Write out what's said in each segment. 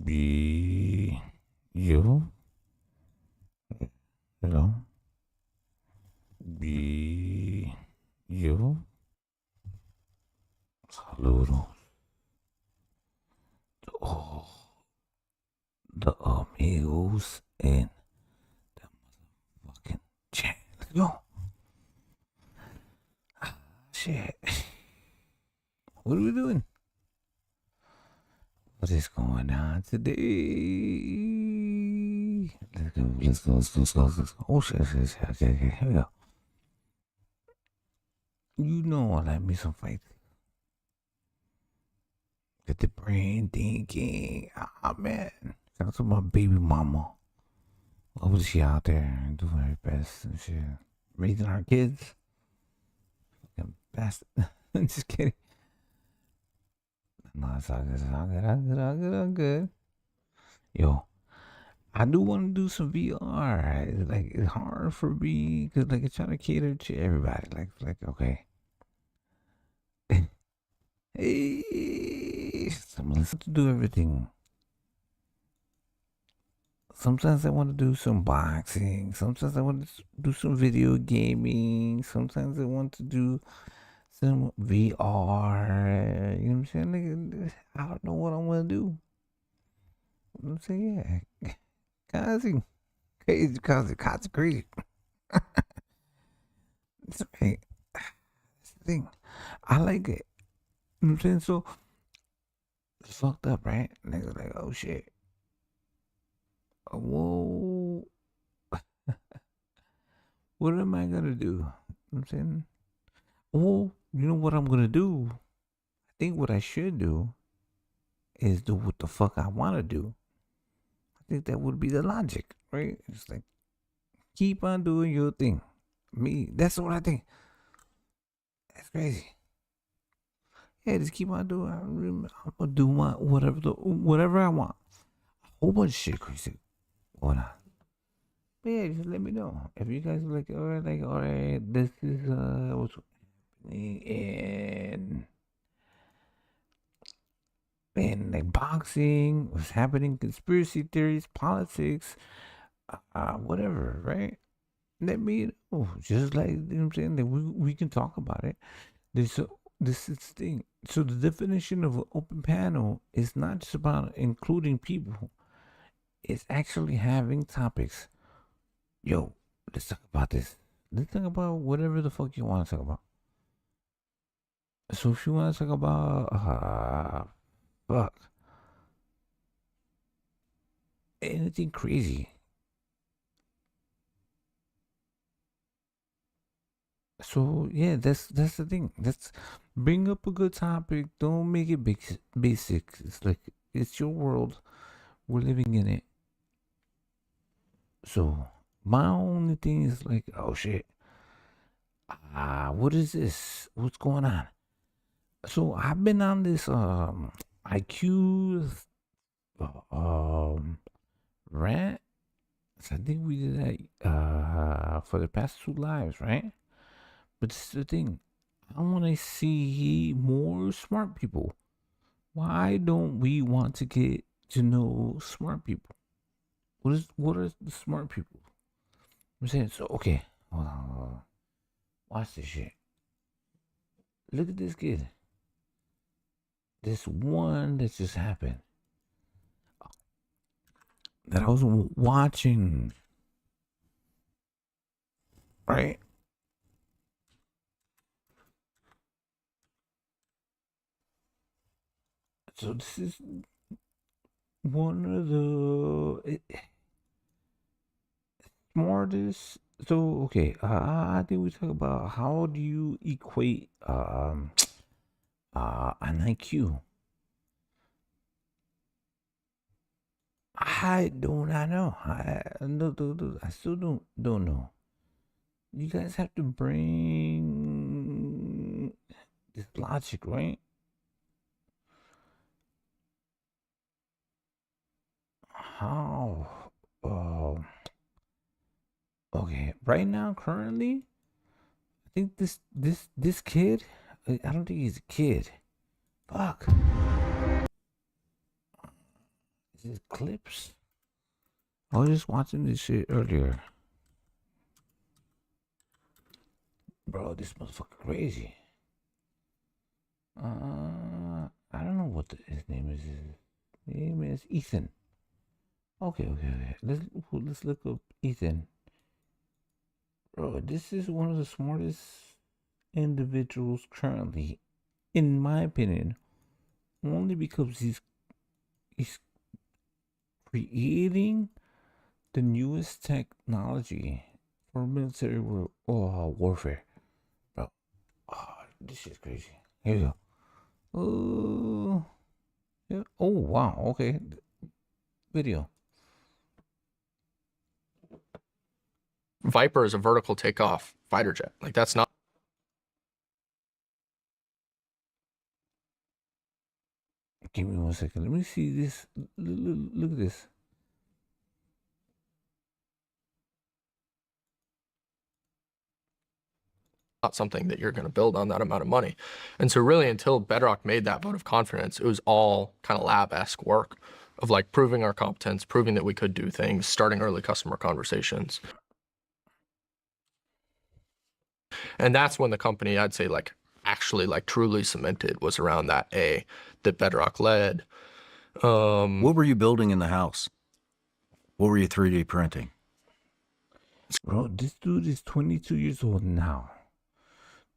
Be you, know, be you. Saludos. Oh, the amigos in the motherfucking chat. Let's go. Shit. What are we doing? What is going on today? Let's go. Oh, shit. Okay, here we go. You know I like me some fights. Get the brain thinking. Ah, man. Shout out to my baby mama. Hopefully she out there and doing her best and shit. Raising our kids. Fucking bastard. Just kidding. No, it's all good. I'm good. Yo, I do want to do some VR. It's hard for me because I try to cater to everybody. Okay. Hey, someone to do everything. Sometimes I want to do some boxing. Sometimes I want to do some video gaming. Sometimes I want to do some VR. You know what I'm saying? I don't know what I want to do. I'm saying, yeah. Crazy, crazy. It's okay. That's the thing. I like it. You know what I'm saying? So, it's fucked up, right? Niggas like, oh shit. Whoa. What am I gonna do? You know what I'm saying? Well, you know what I'm gonna do? I think what I should do is do what the fuck I wanna do. I think that would be the logic, right? It's like, keep on doing your thing. Me, that's what I think. That's crazy. Yeah, just keep on doing. I'm gonna do my whatever I want. A whole bunch of shit crazy going on. But yeah, just let me know if you guys are all right, this is what's happening in like boxing, what's happening, conspiracy theories, politics, whatever, right? Let me know. Just like, you know what I'm saying, that we can talk about it. This is the thing. So the definition of an open panel is not just about including people. It's actually having topics. Yo, let's talk about this. Let's talk about whatever the fuck you want to talk about. So if you want to talk about fuck anything crazy. So yeah, that's the thing. Let's bring up a good topic. Don't make it basic. It's like it's your world. We're living in it. So my only thing is like, oh shit. What is this? What's going on? So I've been on this IQ rant. So I think we did that for the past 2 lives, right? But this is the thing. I want to see more smart people. Why don't we want to get to know smart people? What are the smart people? I'm saying, so okay, hold on. Watch this shit. Look at this kid. This one that just happened. That I was watching. Right? So this is one of the smartest. So okay, I think we talk about how do you equate an IQ. I do not know. I still don't know. You guys have to bring this logic, right? How? Okay. Right now, currently, I think this kid. I don't think he's a kid. Fuck. Is it clips? I was just watching this shit earlier. Bro, this motherfucker crazy. I don't know what his name is. His name is Ethan. Okay. Let's look up Ethan. Bro, this is one of the smartest individuals currently, in my opinion, only because he's creating the newest technology for military warfare. Bro, this shit's crazy. Here we go. Oh, yeah. Oh, wow. Okay. Video. Viper is a vertical takeoff fighter jet. Like, that's not. Give me 1 second. Let me see this. Look at this. Not something that you're going to build on that amount of money. And so really, until Bedrock made that vote of confidence, it was all kind of lab-esque work of like proving our competence, proving that we could do things, starting early customer conversations. And that's when the company, I'd say, like actually like truly cemented, was around that Bedrock led. What were you building in the house? What were you 3D printing? Bro, this dude is 22 years old now.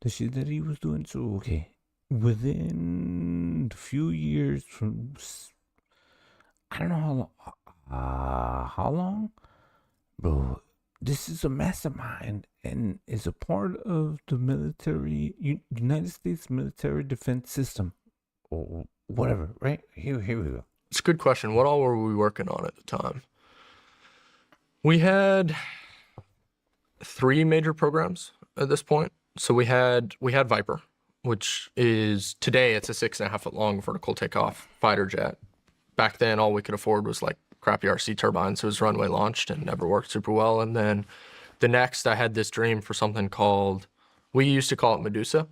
The shit that he was doing, so okay. Within a few years from, I don't know how long, bro. This is a mastermind and is a part of the military, United States military defense system, or whatever. Right here we go. It's a good question. What all were we working on at the time? We had 3 major programs at this point. So we had Viper, which is today it's a 6.5 foot long vertical takeoff fighter jet. Back then, all we could afford was like crappy RC turbines. So it was runway launched and never worked super well. And then the next, I had this dream for something called, we used to call it Medusa.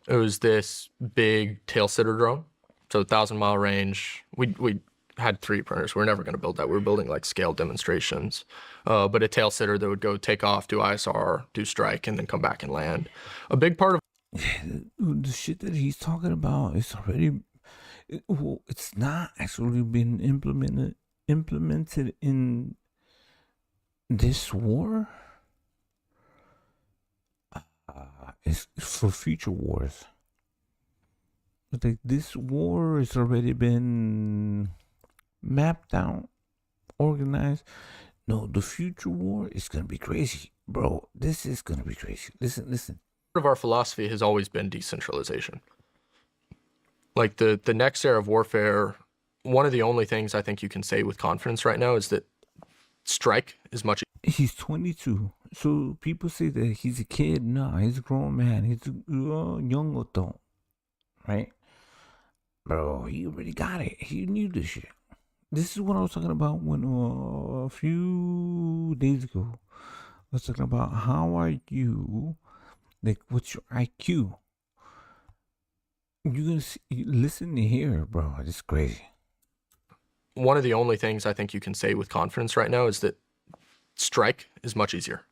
It was this big tail sitter drone. So 1,000-mile range. We had 3 printers. We were never going to build that. We were building like scale demonstrations. But a tail sitter that would go take off, do ISR, do strike, and then come back and land. A big part of the shit that he's talking about is already, well, it's not actually been implemented in this war. It's for future wars. Like, this war has already been mapped out, organized. No, the future war is gonna be crazy, bro. This is gonna be crazy. Listen. Part of our philosophy has always been decentralization. Like the next era of warfare, one of the only things I think you can say with confidence right now is that strike is much. He's 22, so people say that he's a kid. Nah, he's a grown man. He's a young adult, right? Bro, he already got it. He knew this shit. This is what I was talking about when a few days ago. I was talking about how are you, like, what's your IQ? You're gonna listen to hear, bro. It's crazy. One of the only things I think you can say with confidence right now is that strike is much easier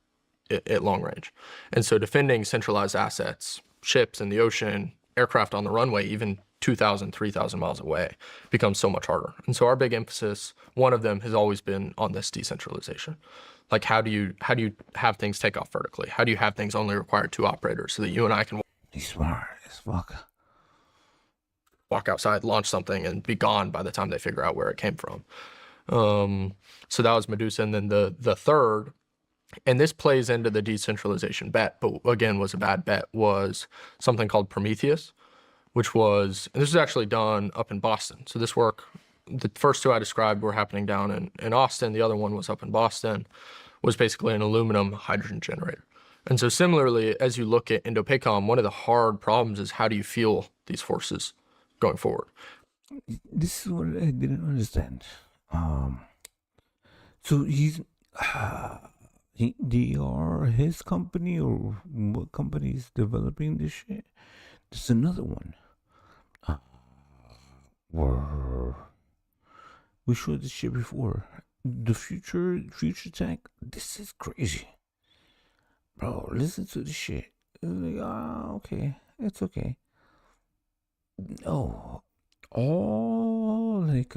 at long range. And so defending centralized assets, ships in the ocean, aircraft on the runway, even 2,000, 3,000 miles away, becomes so much harder. And so our big emphasis, one of them, has always been on this decentralization. Like, how do you have things take off vertically? How do you have things only require 2 operators so that you and I can He's smart as fuck. Walk outside, launch something, and be gone by the time they figure out where it came from. So that was Medusa. And then the third, and this plays into the decentralization bet, but again was a bad bet, was something called Prometheus, which was, and this was actually done up in Boston. So this work, the first 2 I described were happening down in Austin. The other one was up in Boston, was basically an aluminum hydrogen generator. And so similarly, as you look at Indo-PACOM, one of the hard problems is how do you fuel these forces going forward? This is what I didn't understand. So they are his company, or what company is developing this shit? There's another one. Where We showed this shit before. The future tech. This is crazy, bro. Listen to this shit. It's like, okay, it's okay. No, all like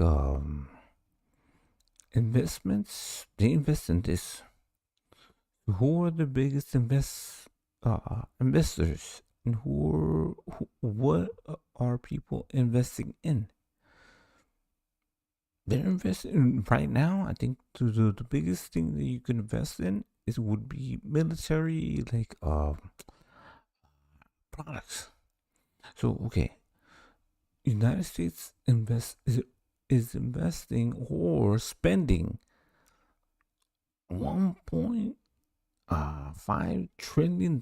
investments. They invest in this. Who are the biggest investors, and what are people investing in? They're investing right now. I think the biggest thing that you can invest in would be military like products. So okay, United States is investing or spending $1.5 trillion.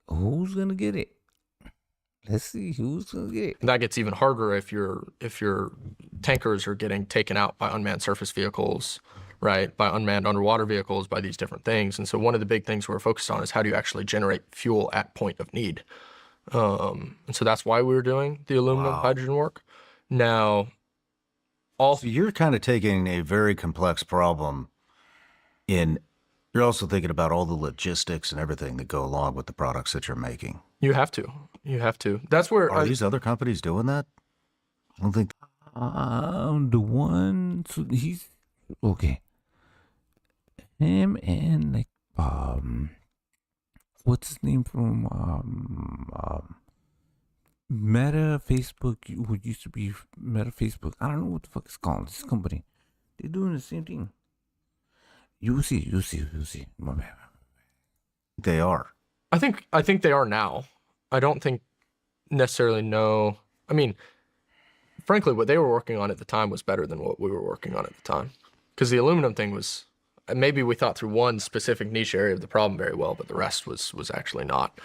Who's gonna get it? Let's see who's gonna get it. And that gets even harder if your tankers are getting taken out by unmanned surface vehicles, right? By unmanned underwater vehicles, by these different things. And so one of the big things we're focused on is how do you actually generate fuel at point of need. And so that's why we were doing the aluminum hydrogen work. Now, so you're kind of taking a very complex problem you're also thinking about all the logistics and everything that go along with the products that you're making. You have to. That's where are these other companies doing that? I don't think. The one, so he's okay. Him and like what's his name from Meta Facebook, who used to be Meta Facebook. I don't know what the fuck it's called. This company, they're doing the same thing. You'll see. My bad. They are. I think they are now. I don't think necessarily know. I mean, frankly, what they were working on at the time was better than what we were working on at the time. Because the aluminum thing was, maybe we thought through one specific niche area of the problem very well, but the rest was actually not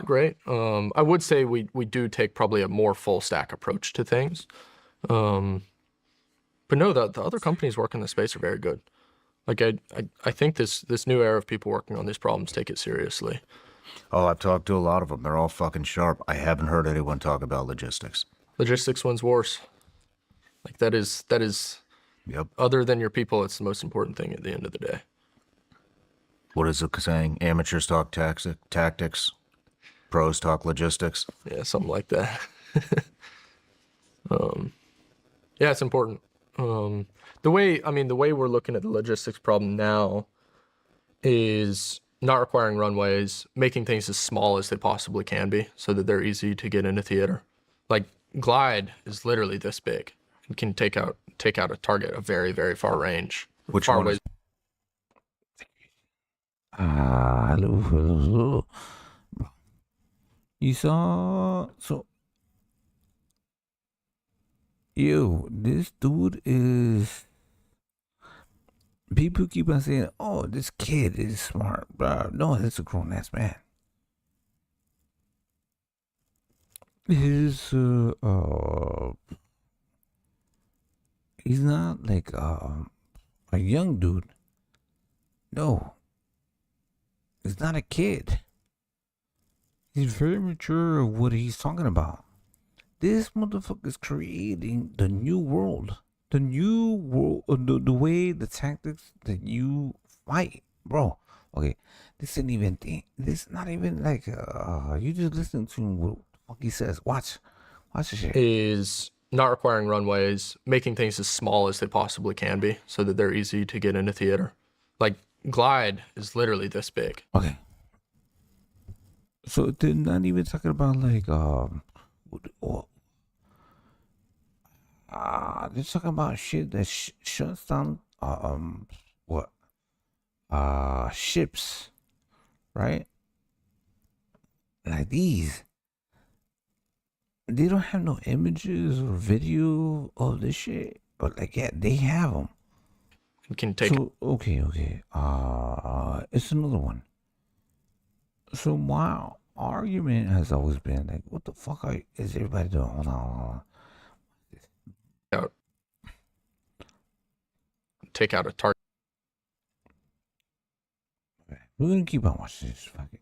great. I would say we do take probably a more full stack approach to things. But no, the other companies working in the space are very good. Like I think this new era of people working on these problems take it seriously. Oh, I've talked to a lot of them. They're all fucking sharp. I haven't heard anyone talk about logistics. Logistics wins wars. Like that is. Yep. Other than your people, it's the most important thing at the end of the day. What is it saying? Amateurs talk tactics, pros talk logistics. Yeah, something like that. Yeah, it's important. The way we're looking at the logistics problem now is not requiring runways, making things as small as they possibly can be so that they're easy to get into theater. Like Glide is literally this big and can take out a target a very, very far range. Which far one ways. Hello. You saw this dude is. People keep on saying, "Oh, this kid is smart," bro. No, it's a grown ass man. He's not like a young dude. No, he's not a kid. He's very mature of what he's talking about. This motherfucker is creating the new world. The new world, the way, the tactics that you fight, bro. Okay, this isn't even thing. This is not even like you just listen to what the fuck he says. Watch the shit. Is not requiring runways, making things as small as they possibly can be so that they're easy to get into theater. Like Glide is literally this big. Okay. So they're not even talking about like they're talking about shit that shuts down ships, right? Like these. They don't have no images or video of this shit, but like yeah, they have them. You can take. So okay. It's another one. So my argument has always been like, what the fuck is everybody doing? Hold on. Take out a target. Okay. We're gonna keep on watching this. Fuck it.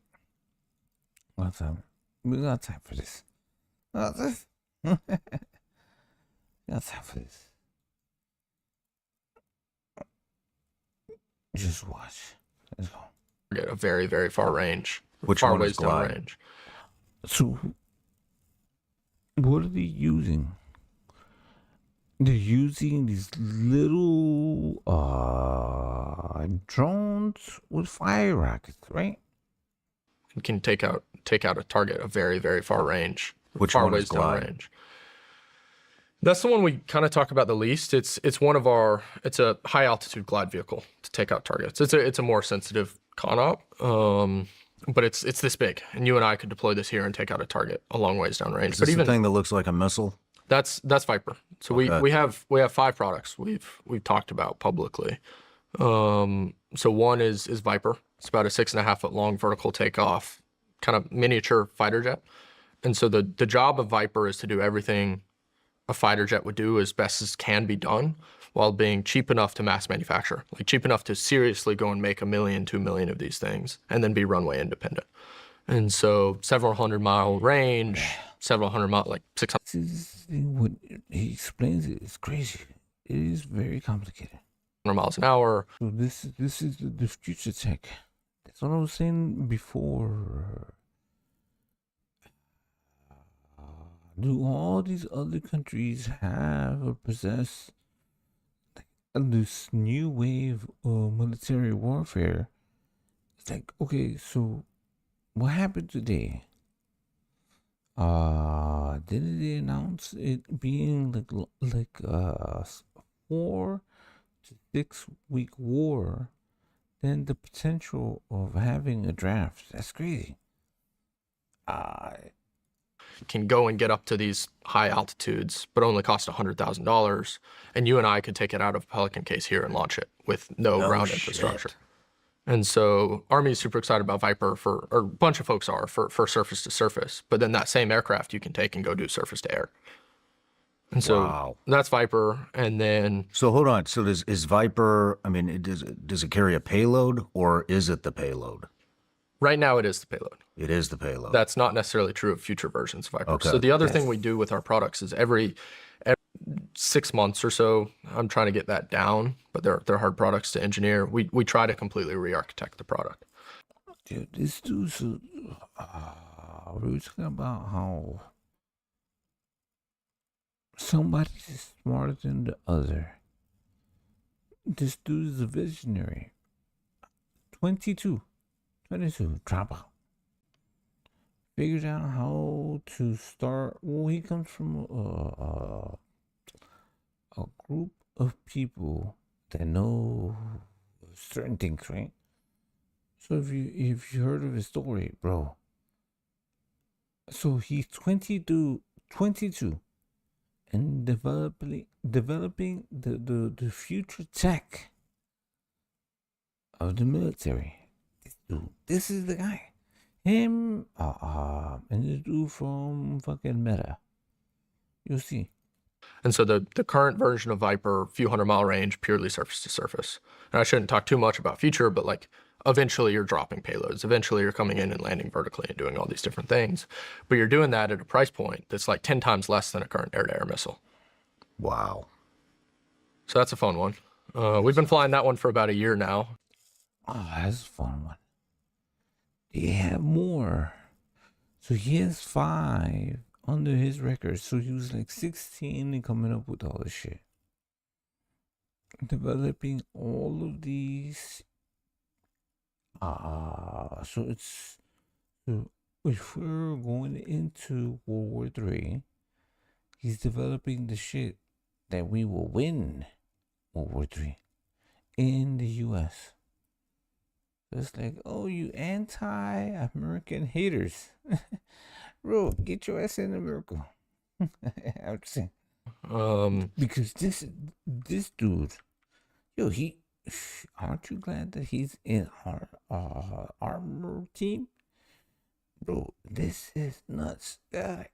We got time for this. That's half of this. Just watch. Let's go. Get a very, very far range. Which far one is ways Glide? down range. So, what are they using? They're using these little drones with fire rockets, right? It can take out a target a very, very far range. Which far one is ways down Glide? range. That's the one we kind of talk about the least. It's one of our. It's a high altitude glide vehicle to take out targets. It's a more sensitive con op, but it's this big, and you and I could deploy this here and take out a target a long ways down range. Is But this even the thing that looks like a missile? that's Viper. So Okay. we have 5 products we've talked about publicly. So one is Viper. It's about a 6.5 foot long vertical takeoff, kind of miniature fighter jet. And so the job of Viper is to do everything a fighter jet would do as best as can be done while being cheap enough to mass manufacture, like cheap enough to seriously go and make 1 million, 2 million of these things and then be runway independent. And so several 100-mile range, several 100-mile, like 600 This is what he explains. It's crazy. It is very complicated. miles an hour. So this is the future tech. That's what I was saying before. Do all these other countries have or possess this new wave of military warfare? It's like, okay, so what happened today? Didn't they announce it being like 4 to 6 week war? Then the potential of having a draft. That's crazy. Can go and get up to these high altitudes, but only cost $100,000. And you and I could take it out of a Pelican case here and launch it with no ground infrastructure. And so Army is super excited about Viper or a bunch of folks are for surface to surface. But then that same aircraft you can take and go do surface to air. And so Wow. that's Viper. And then So hold on. So is Viper? I mean, does it carry a payload, or is it the payload? right now it is the payload. It is the payload. That's not necessarily true of future versions of Viper. Okay. So the other thing we do with our products is every 6 months or so, I'm trying to get that down, but they're hard products to engineer. We try to completely re-architect the product. Dude, this dude's. We were talking about how somebody's smarter than the other. This dude is a visionary. 22, drop out. Figured out how to start. Well, he comes from a group of people that know certain things, right? So if you heard of his story, bro. So he's 22 and developing the future tech of the military. This is the guy. Him and the dude from fucking Meta. You'll see. And so the current version of Viper, few 100-mile range, purely surface to surface. And I shouldn't talk too much about future, but like eventually you're dropping payloads. Eventually you're coming in and landing vertically and doing all these different things. But you're doing that at a price point that's like 10 times less than a current air-to-air missile. Wow. So that's a fun one. We've been flying that one for about a year now. Oh, that's a fun one. They have more. So he has 5 under his record. So he was like 16 and coming up with all this shit. Developing all of these. So if we're going into World War III, he's developing the shit that we will win World War III in the US. It's like, oh, you anti-American haters. Bro, get your ass in America. I'm just saying. Because this dude, yo, aren't you glad that he's in our armor team? Bro, this is nuts. Yeah.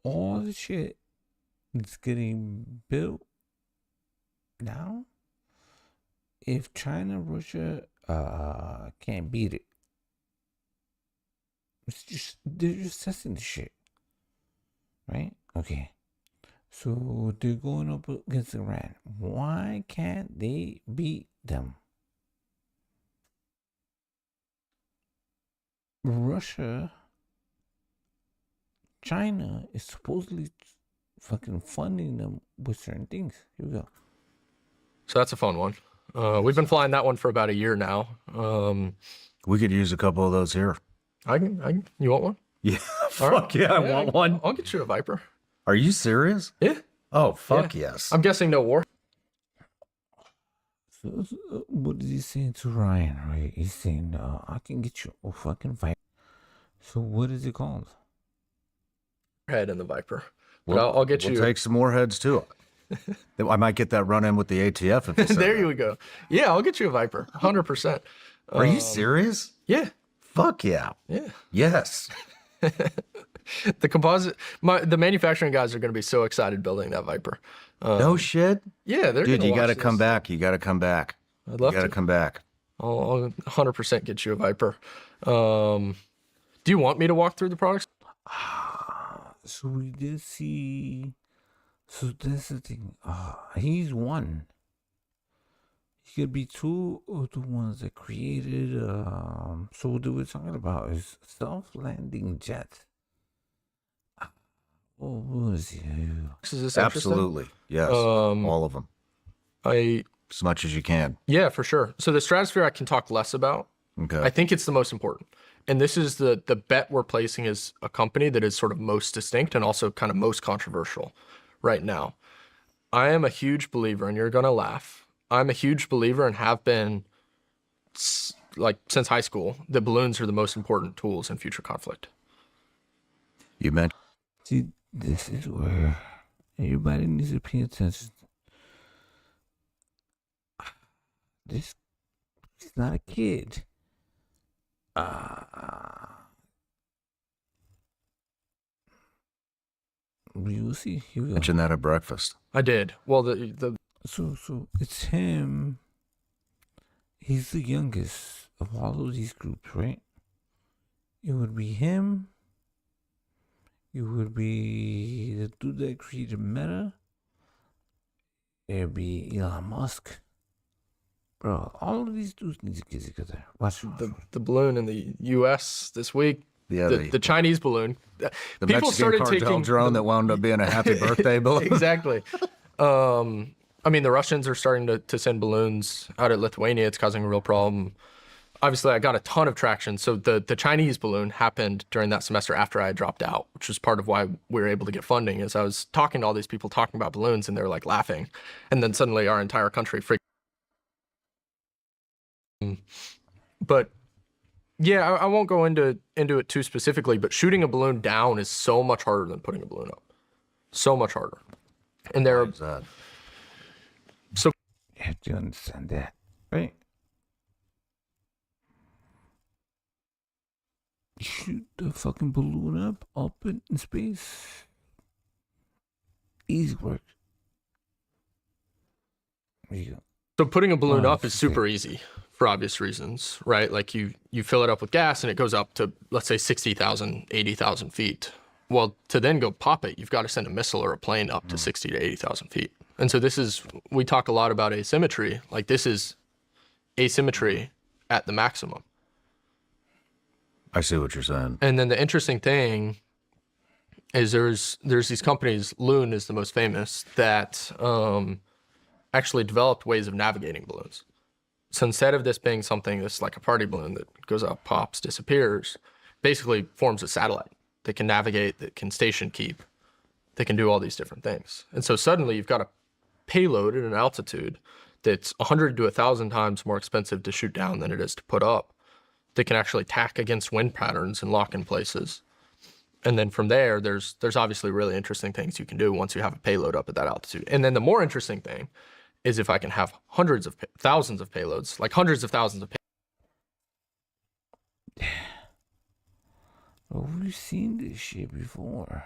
All the shit that's getting built now, if China, Russia can't beat it, They're just testing the shit, right? Okay. So they're going up against Iran. Why can't they beat them? Russia, China is supposedly fucking funding them with certain things. Here we go. So that's a fun one. We've been flying that one for about a year now. We could use a couple of those here. I can. You want one? Yeah, All right. fuck yeah, I want one. I'll get you a Viper. Are you serious? Yeah. Oh, fuck yes. I'm guessing no war. So, what is he saying to Ryan, right? He's saying, I can get you a fucking fight. So what is it called? Head in the Viper. But I'll get you. We'll take some more heads too. I might get that run in with the ATF. If you There you go. Yeah, I'll get you a Viper. 100%. Are you serious? Yeah. Fuck yeah. Yeah. Yes. The composite, the manufacturing guys are going to be so excited building that Viper. No shit. Yeah, they're Dude, gonna you got to watch come this. back. You got to come back. I'd love You got to. to come back. I'll 100% get you a Viper. Do you want me to walk through the products? So we did see. So that's the thing. He's one. He could be two of the ones that created. So what we're talking about is self-landing jet. Oh, what is he? Is this Absolutely. Yes. All of them. As much as you can. Yeah, for sure. So the stratosphere I can talk less about. Okay. I think it's the most important. And this is the bet we're placing as a company that is sort of most distinct and also kind of most controversial right now. I am a huge believer, and you're going to laugh. I'm a huge believer and have been like since high school that balloons are the most important tools in future conflict. You meant. See, this is where everybody needs to pay attention. This is not a kid. You see, here we go. Mention that at breakfast. I did. Well, the So it's him. He's the youngest of all of these groups, right? It would be him. It would be the dude that created Meta. It'd be Elon Musk. Bro, all of these dudes need to get together. Watch the balloon in the U.S. this week. Yeah, The Chinese balloon. the People Mexican started cartel taking drone that wound up being a happy birthday balloon. Exactly. I mean, the Russians are starting to send balloons out at Lithuania. It's causing a real problem. Obviously, I got a ton of traction. So the Chinese balloon happened during that semester after I had dropped out, which was part of why we were able to get funding. Is I was talking to all these people talking about balloons, and they're like laughing, and then suddenly our entire country freaked. But yeah, I won't go into it too specifically. But shooting a balloon down is so much harder than putting a balloon up. So much harder. And there are That? so You have to understand that, right? Shoot the fucking balloon up in space. Easy work. There you go. So putting a balloon Oh, up is super easy for obvious reasons, right? Like you fill it up with gas and it goes up to, let's say, 60,000, 80,000 feet. Well, to then go pop it, you've got to send a missile or a plane up to 60 to 80,000 feet. And so we talk a lot about asymmetry. Like this is asymmetry at the maximum. I see what you're saying. And then the interesting thing is there's these companies, Loon is the most famous, that actually developed ways of navigating balloons. So instead of this being something that's like a party balloon that goes up, pops, disappears, basically forms a satellite that can navigate, that can station keep, that can do all these different things. And so suddenly you've got a payload at an altitude that's 100 to 1,000 times more expensive to shoot down than it is to put up, that can actually tack against wind patterns and lock in places. And then from there, there's obviously really interesting things you can do once you have a payload up at that altitude. And then the more interesting thing is if I can have thousands of payloads, like hundreds of thousands of payloads. Well, we've seen this shit before.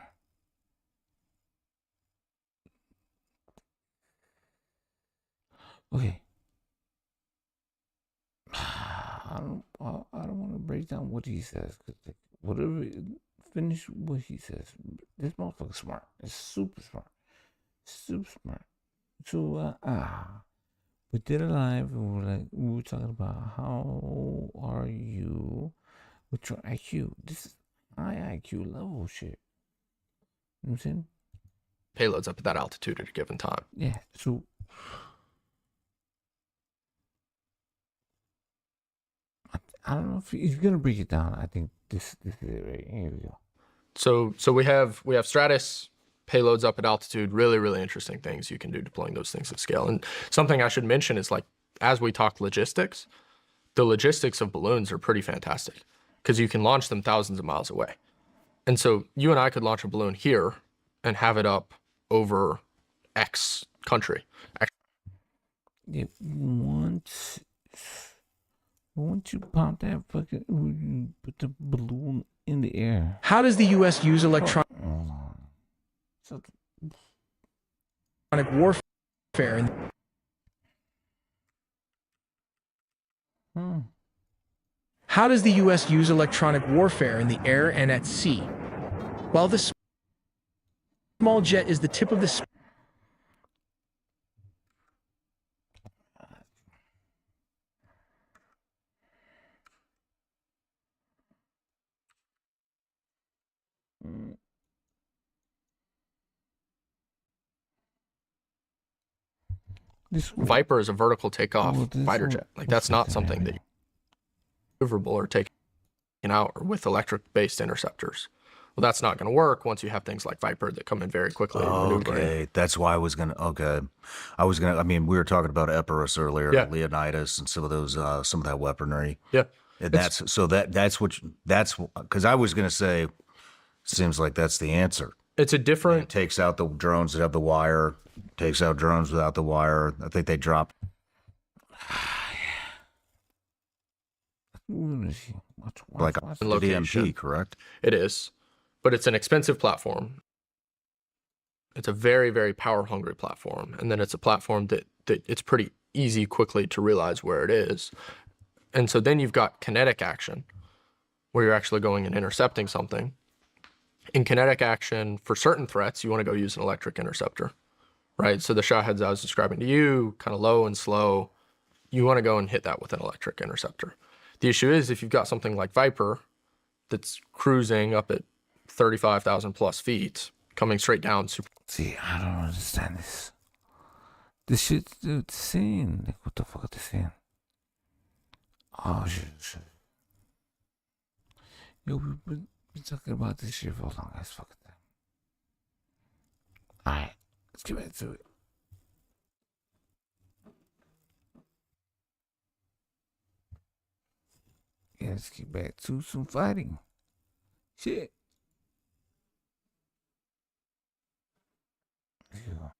Okay. I don't want to break down what he says because whatever. Finish what he says. This motherfucker's smart. It's super smart. Super smart. So we did a live and we were talking about how are you with your IQ. This is high IQ level shit. You know what I'm saying? Payloads up at that altitude at a given time. Yeah. So I don't know if he's gonna break it down. I think this is it right here. We go. So we have Stratus payloads up at altitude. Really, really interesting things you can do deploying those things at scale. And something I should mention is, like, as we talk logistics, the logistics of balloons are pretty fantastic because you can launch them thousands of miles away. And so you and I could launch a balloon here and have it up over X country. Yeah, once you pop that fucking, you put the balloon in the air. How does the U.S. use electronic warfare? How does the U.S. use electronic warfare in the air and at sea? While the small jet is the tip of the This Viper is a vertical takeoff this fighter one- jet. Like, that's not something that you maneuverable or taken out or with electric-based interceptors. Well, that's not going to work once you have things like Viper that come in very quickly. Okay, that's why I was gonna. Okay, I mean, we were talking about Epirus earlier, Yeah. Leonidas, and some of those, some of that weaponry. Yeah. And that's because I was gonna say, seems like that's the answer. It's a different. It takes out the drones that have the wire, takes out drones without the wire. I think they drop. Like a location. DMP, correct? It is, but it's an expensive platform. It's a very, very power-hungry platform, and then it's a platform that it's pretty easy quickly to realize where it is. And so then you've got kinetic action, where you're actually going and intercepting something. In kinetic action, for certain threats, you want to go use an electric interceptor, right? So the shot heads I was describing to you, kind of low and slow, you want to go and hit that with an electric interceptor. The issue is if you've got something like Viper that's cruising up at 35,000 plus feet, coming straight down. See, I don't understand this. This shit's insane. Like, what the fuck are they saying? Oh, shit. Yo, we've been talking about this shit for a long ass fucking time. Alright, let's get back to it. Yeah, let's get back to some fighting. Shit. Yeah.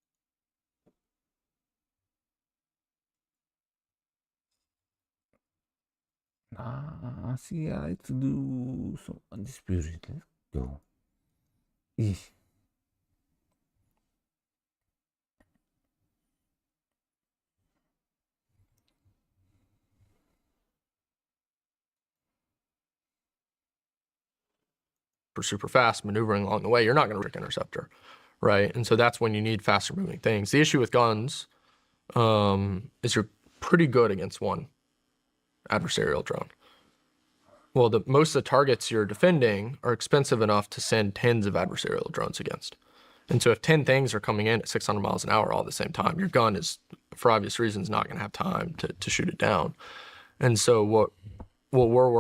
Nah, see, I like to do some undisputed. Let's go. Eesh. Super fast, maneuvering along the way, you're not going to rick interceptor, right? And so that's when you need faster moving things. The issue with guns is you're pretty good against one adversarial drone. Well, most of the targets you're defending are expensive enough to send tens of adversarial drones against. And so if 10 things are coming in at 600 miles an hour all at the same time, your gun is, for obvious reasons, not going to have time to shoot it down. And so what we're working